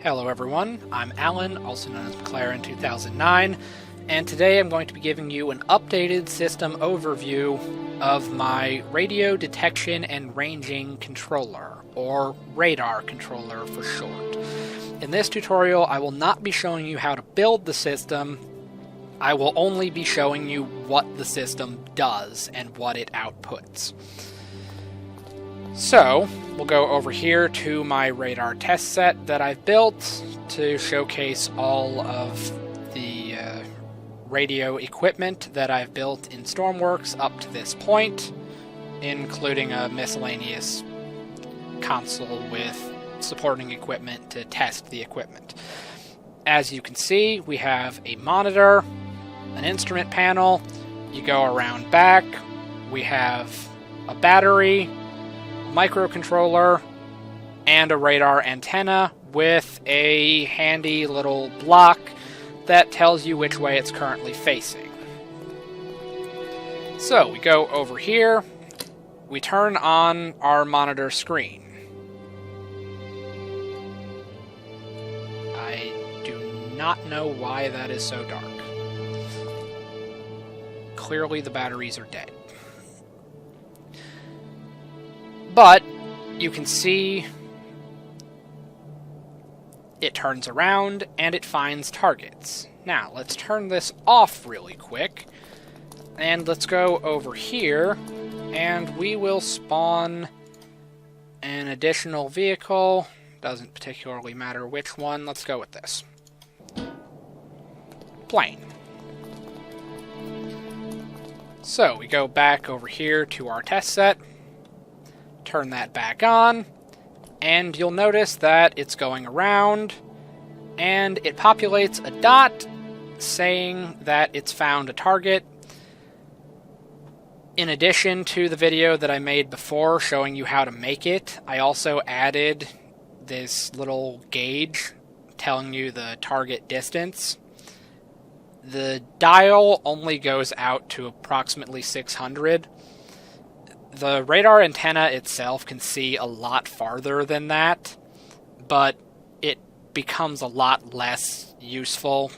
Hello everyone, I'm Alan, also known as McLaren 2009, and today I'm going to be giving you an updated system overview of my radio detection and ranging controller, or radar controller for short. In this tutorial, I will not be showing you how to build the system. I will only be showing you what the system does and what it outputs. So, we'll go over here to my radar test set that I've built to showcase all of the radio equipment that I've built in Stormworks up to this point, including a miscellaneous console with supporting equipment to test the equipment. As you can see, we have a monitor, an instrument panel, you go around back, we have a battery, microcontroller, and a radar antenna with a handy little block that tells you which way it's currently facing. So we go over here, we turn on our monitor screen. I do not know why that is so dark. Clearly the batteries are dead. But you can see it turns around and it finds targets. Now, let's turn this off really quick, and let's go over here, and we will spawn an additional vehicle. Doesn't particularly matter which one. Let's go with this. Plane. So, we go back over here to our test set. Turn that back on, and you'll notice that it's going around, and it populates a dot saying that it's found a target. In addition to the video that I made before showing you how to make it, I also added this little gauge telling you the target distance. The dial only goes out to approximately 600. The radar antenna itself can see a lot farther than that, but it becomes a lot less useful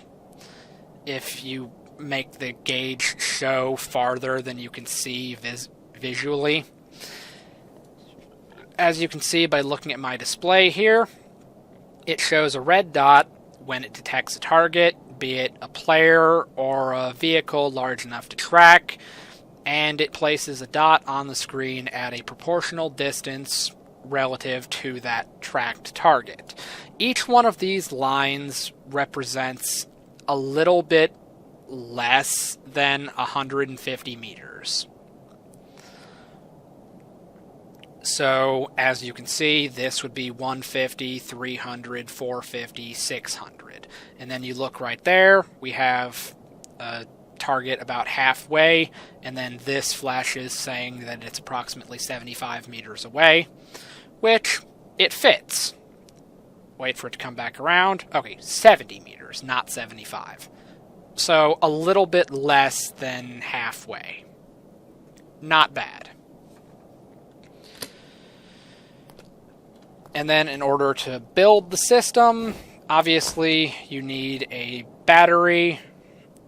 if you make the gauge show farther than you can see visually. As you can see by looking at my display here, it shows a red dot when it detects a target, be it a player or a vehicle large enough to track, and it places a dot on the screen at a proportional distance relative to that tracked target. Each one of these lines represents a little bit less than 150 meters. So, as you can see, this would be 150, 300, 450, 600. And then you look right there, we have a target about halfway, and then this flashes saying that it's approximately 75 meters away, which it fits. Wait for it to come back around. Okay, 70 meters, not 75. So a little bit less than halfway. Not bad. And then in order to build the system, obviously you need a battery,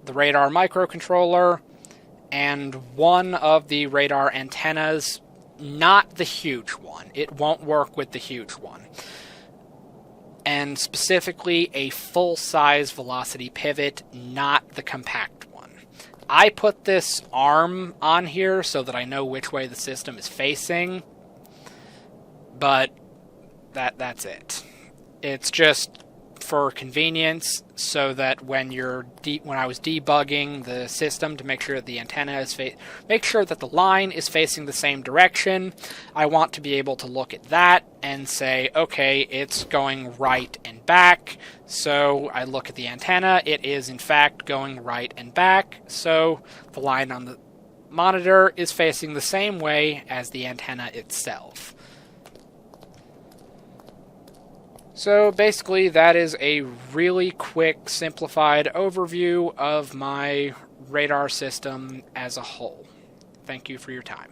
the radar microcontroller, and one of the radar antennas, not the huge one. It won't work with the huge one. And specifically a full-size velocity pivot, not the compact one. I put this arm on here so that I know which way the system is facing, but that's it. It's just for convenience, so that when I was debugging the system to make sure that the antenna is make sure that the line is facing the same direction, I want to be able to look at that and say, okay, it's going right and back. So I look at the antenna, it is in fact going right and back, so the line on the monitor is facing the same way as the antenna itself. So basically that is a really quick, simplified overview of my radar system as a whole. Thank you for your time.